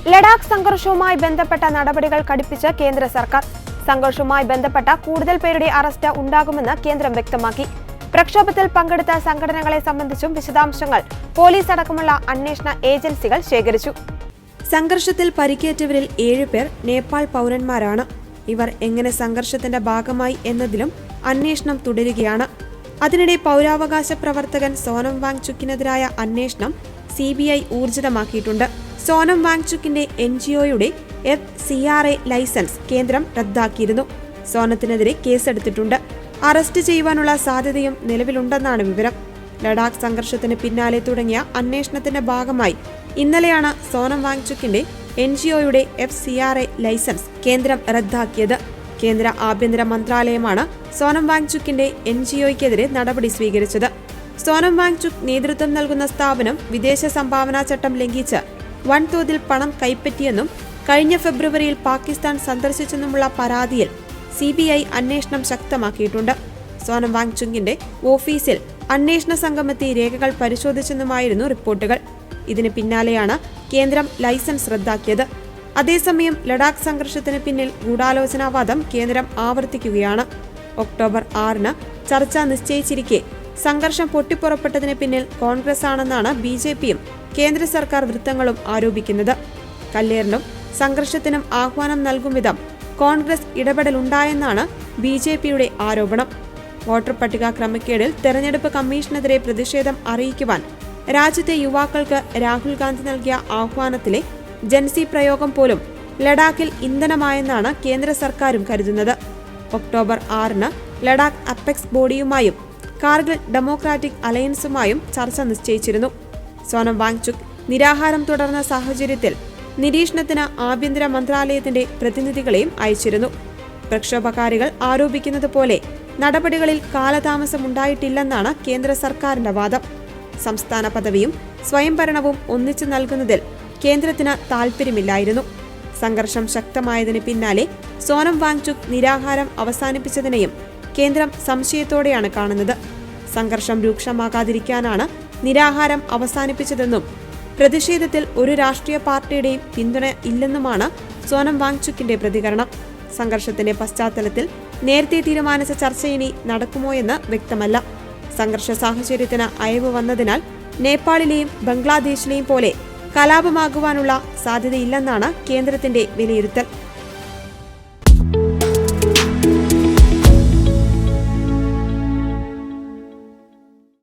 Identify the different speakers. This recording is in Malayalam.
Speaker 1: ലഡാക്ക് സംഘർഷവുമായി ബന്ധപ്പെട്ട നടപടികൾ കടുപ്പിച്ച് കേന്ദ്ര സർക്കാർ. സംഘർഷവുമായി ബന്ധപ്പെട്ട കൂടുതൽ പേരുടെ അറസ്റ്റ് ഉണ്ടാകുമെന്ന് കേന്ദ്രം വ്യക്തമാക്കി. പ്രക്ഷോഭത്തിൽ പങ്കെടുത്ത സംഘടനകളെ സംബന്ധിച്ചും വിശദാംശങ്ങൾ പോലീസ് അടക്കമുള്ള അന്വേഷണ ഏജൻസികൾ ശേഖരിച്ചു. സംഘർഷത്തിൽ പരിക്കേറ്റവരിൽ 7 പേർ നേപ്പാൾ പൗരന്മാരാണ്. ഇവർ എങ്ങനെ സംഘർഷത്തിന്റെ ഭാഗമായി എന്നതിലും അന്വേഷണം തുടരുകയാണ്. അതിനിടെ പൗരാവകാശ പ്രവർത്തകൻ സോനം വാങ്ചുക്കിനെതിരായ അന്വേഷണം CBI ഊർജിതമാക്കിയിട്ടുണ്ട്. സോനം വാങ്ചുക്കിന്റെ NGOയുടെ FCRA ലൈസൻസ് കേന്ദ്രം റദ്ദാക്കിയിരുന്നു. സോനത്തിനെതിരെ കേസെടുത്തിട്ടുണ്ട്. അറസ്റ്റ് ചെയ്യുവാനുള്ള സാധ്യതയും നിലവിലുണ്ടെന്നാണ് വിവരം. ലഡാക്ക് സംഘർഷത്തിന് പിന്നാലെ തുടങ്ങിയ അന്വേഷണത്തിന്റെ ഭാഗമായി ഇന്നലെയാണ് സോനം വാങ്ചുക്കിന്റെ NGOയുടെ FCRA ലൈസൻസ് കേന്ദ്രം റദ്ദാക്കിയത്. കേന്ദ്ര ആഭ്യന്തര മന്ത്രാലയമാണ് സോനം വാങ്ചുക്കിന്റെ NGOയ്ക്കെതിരെ നടപടി സ്വീകരിച്ചത്. സോനം വാങ്ചുക് നേതൃത്വം നൽകുന്ന സ്ഥാപനം വിദേശ സംഭാവനാ ചട്ടം ലംഘിച്ച് വൻതോതിൽ പണം കൈപ്പറ്റിയെന്നും കഴിഞ്ഞ ഫെബ്രുവരിയിൽ പാകിസ്ഥാൻ സന്ദർശിച്ചെന്നുമുള്ള പരാതിയിൽ CBI അന്വേഷണം ശക്തമാക്കിയിട്ടുണ്ട്. സോനം വാങ്ചുക്കിന്റെ ഓഫീസിൽ അന്വേഷണ സംഘമെത്തി രേഖകൾ പരിശോധിച്ചെന്നുമായിരുന്നു റിപ്പോർട്ടുകൾ. ഇതിന് പിന്നാലെയാണ് കേന്ദ്രം ലൈസൻസ് റദ്ദാക്കിയത്. അതേസമയം ലഡാക്ക് സംഘർഷത്തിന് പിന്നിൽ ഗൂഢാലോചനാവാദം കേന്ദ്രം ആവർത്തിക്കുകയാണ്. ഒക്ടോബർ 6-ന് ചർച്ച നിശ്ചയിച്ചിരിക്കെ സംഘർഷം പൊട്ടിപ്പുറപ്പെട്ടതിന് പിന്നിൽ കോൺഗ്രസ് ആണെന്നാണ് BJPയും കേന്ദ്ര സർക്കാർ വൃത്തങ്ങളും ആരോപിക്കുന്നത്. കല്ലേറിനും സംഘർഷത്തിനും ആഹ്വാനം നൽകും വിധം കോൺഗ്രസ് ഇടപെടലുണ്ടായെന്നാണ് BJPയുടെ ആരോപണം. വോട്ടർ പട്ടിക ക്രമക്കേടിൽ തെരഞ്ഞെടുപ്പ് കമ്മീഷനെതിരെ പ്രതിഷേധം അറിയിക്കുവാൻ രാജ്യത്തെ യുവാക്കൾക്ക് രാഹുൽ ഗാന്ധി നൽകിയ ആഹ്വാനത്തിലെ ജൻസി പ്രയോഗം പോലും ലഡാക്കിൽ ഇന്ധനമായെന്നാണ് കേന്ദ്ര സർക്കാരും കരുതുന്നത്. ഒക്ടോബർ 6-ന് ലഡാക്ക് അപ്പെക്സ് ബോഡിയുമായും കാർഗിൽ ഡെമോക്രാറ്റിക് അലയൻസുമായും ചർച്ച നിശ്ചയിച്ചിരുന്നു. സോനം വാങ്ചുക് നിരാഹാരം തുടർന്ന സാഹചര്യത്തിൽ നിരീക്ഷണത്തിന് ആഭ്യന്തര മന്ത്രാലയത്തിന്റെ പ്രതിനിധികളെയും അയച്ചിരുന്നു. പ്രക്ഷോഭകാരികൾ ആരോപിക്കുന്നത് പോലെ നടപടികളിൽ കാലതാമസമുണ്ടായിട്ടില്ലെന്നാണ് കേന്ദ്ര സർക്കാരിന്റെ വാദം. സംസ്ഥാന പദവിയും സ്വയംഭരണവും ഒന്നിച്ചു നൽകുന്നതിൽ കേന്ദ്രത്തിന് താൽപ്പര്യമില്ലായിരുന്നു. സംഘർഷം ശക്തമായതിന് പിന്നാലെ സോനം വാങ്ചുക് നിരാഹാരം അവസാനിപ്പിച്ചതിനെയും കേന്ദ്രം സംശയത്തോടെയാണ് കാണുന്നത്. സംഘർഷം രൂക്ഷമാകാതിരിക്കാനാണ് നിരാഹാരം അവസാനിപ്പിച്ചതെന്നും പ്രതിഷേധത്തിൽ ഒരു രാഷ്ട്രീയ പാർട്ടിയുടെയും പിന്തുണ ഇല്ലെന്നുമാണ് സോനം വാങ്ചുക്കിന്റെ പ്രതികരണം. സംഘർഷത്തിന്റെ പശ്ചാത്തലത്തിൽ നേരത്തെ തീരുമാനിച്ച ചർച്ച ഇനി നടക്കുമോയെന്ന് വ്യക്തമല്ല. സംഘർഷ സാഹചര്യത്തിന് അയവ് വന്നതിനാൽ നേപ്പാളിലെയും ബംഗ്ലാദേശിലെയും പോലെ കലാപമാകുവാനുള്ള സാധ്യതയില്ലെന്നാണ് കേന്ദ്രത്തിന്റെ വിലയിരുത്തൽ.